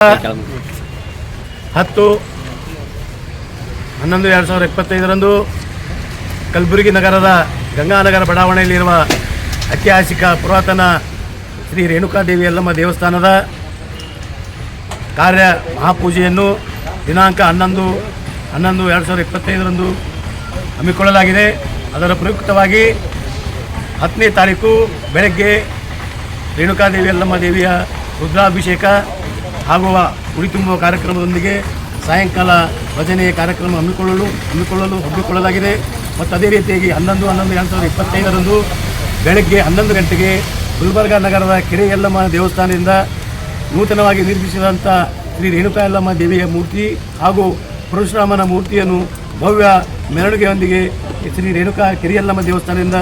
10/11/2025 ಕಲಬುರಗಿ ನಗರದ ಗಂಗಾನಗರ ಬಡಾವಣೆಯಲ್ಲಿರುವ ಐತಿಹಾಸಿಕ ಪುರಾತನ ಶ್ರೀ ರೇಣುಕಾದೇವಿ ಯಲ್ಲಮ್ಮ ದೇವಸ್ಥಾನದ ಕಾರ್ಯ ಮಹಾಪೂಜೆಯನ್ನು ದಿನಾಂಕ 11/11/2025 ಹಮ್ಮಿಕೊಳ್ಳಲಾಗಿದೆ. ಅದರ ಪ್ರಯುಕ್ತವಾಗಿ 10ನೇ ತಾರೀಕು ಬೆಳಗ್ಗೆ ರೇಣುಕಾದೇವಿ ಯಲ್ಲಮ್ಮ ದೇವಿಯ ರುದ್ರಾಭಿಷೇಕ ಆಗುವ ಉಡಿ ತುಂಬುವ ಕಾರ್ಯಕ್ರಮದೊಂದಿಗೆ ಸಾಯಂಕಾಲ ಭಜನೆ ಕಾರ್ಯಕ್ರಮ ಹಮ್ಮಿಕೊಳ್ಳಲಾಗಿದೆ. ಮತ್ತು ಅದೇ ರೀತಿಯಾಗಿ 11/11/2025 ಬೆಳಗ್ಗೆ 11 ಗಂಟೆಗೆ ಗುಲ್ಬರ್ಗಾ ನಗರದ ಕೆರೆ ಯಲ್ಲಮ್ಮ ದೇವಸ್ಥಾನದಿಂದ ನೂತನವಾಗಿ ನಿರ್ಮಿಸಿದಂಥ ಶ್ರೀ ರೇಣುಕಾ ಯಲ್ಲಮ್ಮ ದೇವಿಯ ಮೂರ್ತಿ ಹಾಗೂ ಪರಶುರಾಮನ ಮೂರ್ತಿಯನ್ನು ಭವ್ಯ ಮೆರವಣಿಗೆಯೊಂದಿಗೆ ಶ್ರೀ ರೇಣುಕಾ ಕೆರೆ ಯಲ್ಲಮ್ಮ ದೇವಸ್ಥಾನದಿಂದ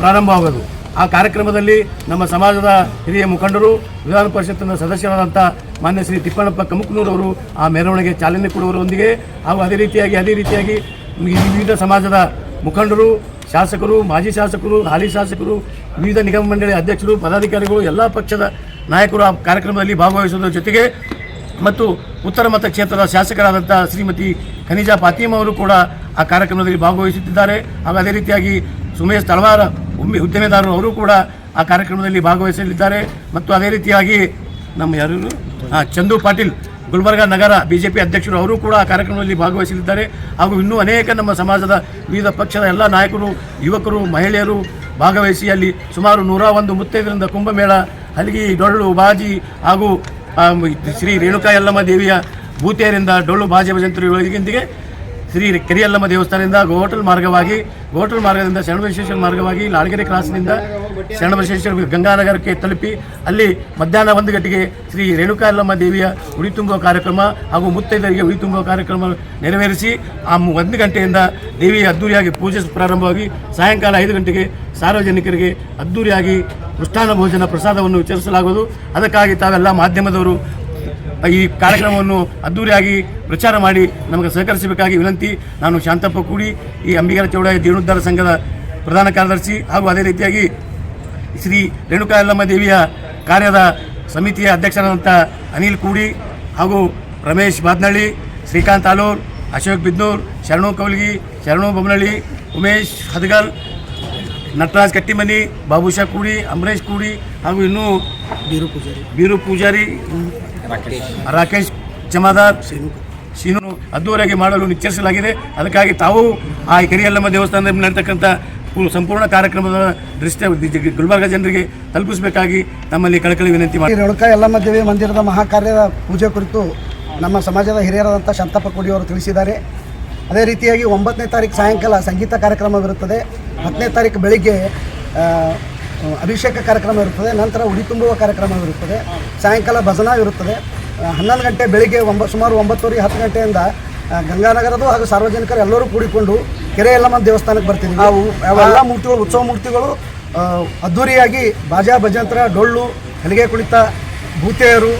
ಪ್ರಾರಂಭವಾಗುವುದು. ಆ ಕಾರ್ಯಕ್ರಮದಲ್ಲಿ ನಮ್ಮ ಸಮಾಜದ ಹಿರಿಯ ಮುಖಂಡರು, ವಿಧಾನ ಪರಿಷತ್ತಿನ ಸದಸ್ಯರಾದಂಥ ಮಾನ್ಯ ಶ್ರೀ ತಿಪ್ಪಣ್ಣಪ್ಪ ಕಮುಕ್ನೂರವರು ಆ ಮೆರವಣಿಗೆ ಚಾಲನೆ ಕೊಡುವರೊಂದಿಗೆ ಹಾಗೂ ಅದೇ ರೀತಿಯಾಗಿ ವಿವಿಧ ಸಮಾಜದ ಮುಖಂಡರು, ಶಾಸಕರು, ಮಾಜಿ ಶಾಸಕರು, ಹಾಲಿ ಶಾಸಕರು, ವಿವಿಧ ನಿಗಮ ಮಂಡಳಿ ಅಧ್ಯಕ್ಷರು, ಪದಾಧಿಕಾರಿಗಳು, ಎಲ್ಲ ಪಕ್ಷದ ನಾಯಕರು ಆ ಕಾರ್ಯಕ್ರಮದಲ್ಲಿ ಭಾಗವಹಿಸುವುದರ ಜೊತೆಗೆ ಮತ್ತು ಉತ್ತರ ಮತಕ್ಷೇತ್ರದ ಶಾಸಕರಾದಂಥ ಶ್ರೀಮತಿ ಖನಿಜಾ ಫಾತಿಮಾ ಅವರು ಕೂಡ ಆ ಕಾರ್ಯಕ್ರಮದಲ್ಲಿ ಭಾಗವಹಿಸುತ್ತಿದ್ದಾರೆ. ಹಾಗೂ ಅದೇ ರೀತಿಯಾಗಿ ಸುಮೇಶ್ ತಳವಾರ ಉದ್ಯಮೆದಾರರು ಅವರು ಕೂಡ ಆ ಕಾರ್ಯಕ್ರಮದಲ್ಲಿ ಭಾಗವಹಿಸಲಿದ್ದಾರೆ. ಮತ್ತು ಅದೇ ರೀತಿಯಾಗಿ ನಮ್ಮ ಚಂದು ಪಾಟೀಲ್ ಗುಲ್ಬರ್ಗಾ ನಗರ BJP ಅಧ್ಯಕ್ಷರು ಅವರು ಕೂಡ ಆ ಕಾರ್ಯಕ್ರಮದಲ್ಲಿ ಭಾಗವಹಿಸಲಿದ್ದಾರೆ. ಹಾಗೂ ಇನ್ನೂ ಅನೇಕ ನಮ್ಮ ಸಮಾಜದ ವಿವಿಧ ಪಕ್ಷದ ಎಲ್ಲ ನಾಯಕರು, ಯುವಕರು, ಮಹಿಳೆಯರು ಭಾಗವಹಿಸಿ ಅಲ್ಲಿ ಸುಮಾರು 101 ಮುತ್ತೈದರಿಂದ ಕುಂಭಮೇಳ, ಹಲಗಿ, ಡೊಳ್ಳು, ಬಾಜಿ ಹಾಗೂ ಶ್ರೀ ರೇಣುಕಾ ಯಲ್ಲಮ್ಮ ದೇವಿಯ ಭೂತೆಯರಿಂದ ಡೊಳ್ಳು ಬಾಜಿ ಭಜಂತ್ರಿಗಳೊಂದಿಗೆ ಶ್ರೀ ಕೆರೆ ಯಲ್ಲಮ್ಮ ದೇವಸ್ಥಾನದಿಂದ ಗೋಟಲ್ ಮಾರ್ಗದಿಂದ ಶರಣಬಸವೇಶ್ವರ ಮಾರ್ಗವಾಗಿ ಲಾಳಗೆರೆ ಕ್ರಾಸ್ನಿಂದ ಶರಣಬಸವೇಶ್ವರ ಗಂಗಾನಗರಕ್ಕೆ ತಲುಪಿ ಅಲ್ಲಿ ಮಧ್ಯಾಹ್ನ 1 ಗಂಟೆಗೆ ಶ್ರೀ ರೇಣುಕಾ ಯಲ್ಲಮ್ಮ ದೇವಿಯ ಉಡಿ ತುಂಬುವ ಕಾರ್ಯಕ್ರಮ ಹಾಗೂ ಮುತ್ತೈದರಿಗೆ ಉಡಿ ತುಂಬುವ ಕಾರ್ಯಕ್ರಮ ನೆರವೇರಿಸಿ ಆ 1 ಗಂಟೆಯಿಂದ ದೇವಿಯ ಅದ್ದೂರಿಯಾಗಿ ಪೂಜೆ ಪ್ರಾರಂಭವಾಗಿ ಸಾಯಂಕಾಲ 5 ಗಂಟೆಗೆ ಸಾರ್ವಜನಿಕರಿಗೆ ಅದ್ದೂರಿಯಾಗಿ ಮೃಷ್ಟಾನ್ನ ಭೋಜನ ಪ್ರಸಾದವನ್ನು ವಿತರಿಸಲಾಗುವುದು. ಅದಕ್ಕಾಗಿ ತಾವೆಲ್ಲ ಮಾಧ್ಯಮದವರು ಈ ಕಾರ್ಯಕ್ರಮವನ್ನು ಅದ್ದೂರಿಯಾಗಿ ಪ್ರಚಾರ ಮಾಡಿ ನಮಗೆ ಸಹಕರಿಸಬೇಕಾಗಿ ವಿನಂತಿ. ನಾನು ಶಾಂತಪ್ಪ ಕೂಡಿ, ಈ ಅಂಬಿಗರ ಚೌಡಾಯ ಜೀರ್ಣೋದ್ಧಾರ ಸಂಘದ ಪ್ರಧಾನ ಕಾರ್ಯದರ್ಶಿ ಹಾಗೂ ಅದೇ ರೀತಿಯಾಗಿ ಶ್ರೀ ರೇಣುಕಾ ಯಲ್ಲಮ್ಮ ದೇವಿಯ ಕಾರ್ಯದ ಸಮಿತಿಯ ಅಧ್ಯಕ್ಷರಾದಂಥ ಅನಿಲ್ ಕೂಡಿ ಹಾಗೂ ರಮೇಶ್ ಬಾದ್ನಳ್ಳಿ, ಶ್ರೀಕಾಂತ್ ಆಲೂರ್, ಅಶೋಕ್ ಬಿದ್ನೂರ್, ಶರಣು ಕವಲ್ಗಿ, ಶರಣು ಬೊಮ್ಮನಳ್ಳಿ, ಉಮೇಶ್ ಹದಗಲ್, ನಟರಾಜ್ ಕಟ್ಟಿಮನಿ, ಬಾಬುಷಾ ಕೂಡಿ, ಅಮರೇಶ್ ಕೂಡಿ ಹಾಗೂ ಇನ್ನೂ ಬೀರು ಪೂಜಾರಿ, ರಾಕೇಶ್ ಜಮಾದಾರ್, ಶೀನು ಅದ್ದೂರಿಯಾಗಿ ಮಾಡಲು ನಿಶ್ಚಯಿಸಲಾಗಿದೆ. ಅದಕ್ಕಾಗಿ ತಾವು ಆ ಕೆರೆ ಯಲ್ಲಮ್ಮ ದೇವಸ್ಥಾನದಲ್ಲಿ ನಡೆತಕ್ಕಂಥ ಸಂಪೂರ್ಣ ಕಾರ್ಯಕ್ರಮದ ದೃಷ್ಟಿ ಗುಲ್ಬರ್ಗ ಜನರಿಗೆ ತಲುಪಿಸಬೇಕಾಗಿ ನಮ್ಮಲ್ಲಿ ಕಳಕಳಿ ವಿನಂತಿ ಮಾಡಿ. ರೇಣುಕಾ ಯಲ್ಲಮ್ಮ ದೇವಿ ಮಂದಿರದ ಮಹಾಕಾರ್ಯದ ಪೂಜೆ ಕುರಿತು ನಮ್ಮ ಸಮಾಜದ ಹಿರಿಯರಾದಂಥ ಶಾಂತಪ್ಪ ಕುಡಿಯವರು ತಿಳಿಸಿದ್ದಾರೆ. ಅದೇ ರೀತಿಯಾಗಿ 9ನೇ ತಾರೀಕು ಸಾಯಂಕಾಲ ಸಂಗೀತ ಕಾರ್ಯಕ್ರಮವಿರುತ್ತದೆ. 10ನೇ ತಾರೀಕು ಬೆಳಿಗ್ಗೆ ಅಭಿಷೇಕ ಕಾರ್ಯಕ್ರಮ ಇರುತ್ತದೆ. ನಂತರ ಉಡಿ ತುಂಬುವ ಕಾರ್ಯಕ್ರಮವಿರುತ್ತದೆ. ಸಾಯಂಕಾಲ ಭಜನಾ ಇರುತ್ತದೆ. 11 ಗಂಟೆ ಬೆಳಿಗ್ಗೆ ಸುಮಾರು 9:30-10 ಗಂಟೆಯಿಂದ ಗಂಗಾನಗರದು ಹಾಗೂ ಸಾರ್ವಜನಿಕರು ಎಲ್ಲರೂ ಕೂಡಿಕೊಂಡು ಕೆರೆ ಯಲ್ಲಮ್ಮ ದೇವಸ್ಥಾನಕ್ಕೆ ಬರ್ತೀವಿ. ನಾವು ಅವೆಲ್ಲ ಮೂರ್ತಿಗಳು, ಉತ್ಸವ ಮೂರ್ತಿಗಳು ಅದ್ಧೂರಿಯಾಗಿ ಬಾಜಾ ಭಜಂತ್ರ, ಡೊಳ್ಳು, ಹಲಿಗೆ ಕುಣಿತ, ಭೂತೆಯರು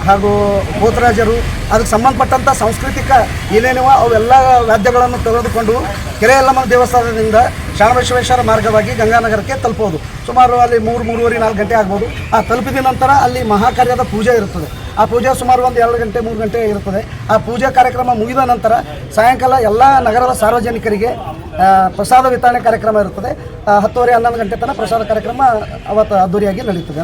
ಹಾಗೂ ಪೋತರಾಜರು ಅದಕ್ಕೆ ಸಂಬಂಧಪಟ್ಟಂಥ ಸಾಂಸ್ಕೃತಿಕ ಏನೇನಿವ ಅವೆಲ್ಲ ವಾದ್ಯಗಳನ್ನು ತೆಗೆದುಕೊಂಡು ಕೆರೆ ಯಲ್ಲಮ್ಮ ದೇವಸ್ಥಾನದಿಂದ ಶರಣಬಸವೇಶ್ವರ ಮಾರ್ಗವಾಗಿ ಗಂಗಾನಗರಕ್ಕೆ ತಲುಪೋದು. ಸುಮಾರು ಅಲ್ಲಿ 3-3:30-4 ಗಂಟೆ ಆಗ್ಬೋದು. ಆ ತಲುಪಿದ ನಂತರ ಅಲ್ಲಿ ಮಹಾಕಾರ್ಯದ ಪೂಜೆ ಇರುತ್ತದೆ. ಆ ಪೂಜೆ ಸುಮಾರು 2 ಗಂಟೆ 3 ಗಂಟೆ ಇರುತ್ತದೆ. ಆ ಪೂಜಾ ಕಾರ್ಯಕ್ರಮ ಮುಗಿದ ನಂತರ ಸಾಯಂಕಾಲ ಎಲ್ಲ ನಗರದ ಸಾರ್ವಜನಿಕರಿಗೆ ಪ್ರಸಾದ ವಿತರಣೆ ಕಾರ್ಯಕ್ರಮ ಇರುತ್ತದೆ. 10:30-11 ಗಂಟೆ ತನಕ ಪ್ರಸಾದ ಕಾರ್ಯಕ್ರಮ ಅವತ್ತು ಅದ್ದೂರಿಯಾಗಿ ನಡೀತದೆ.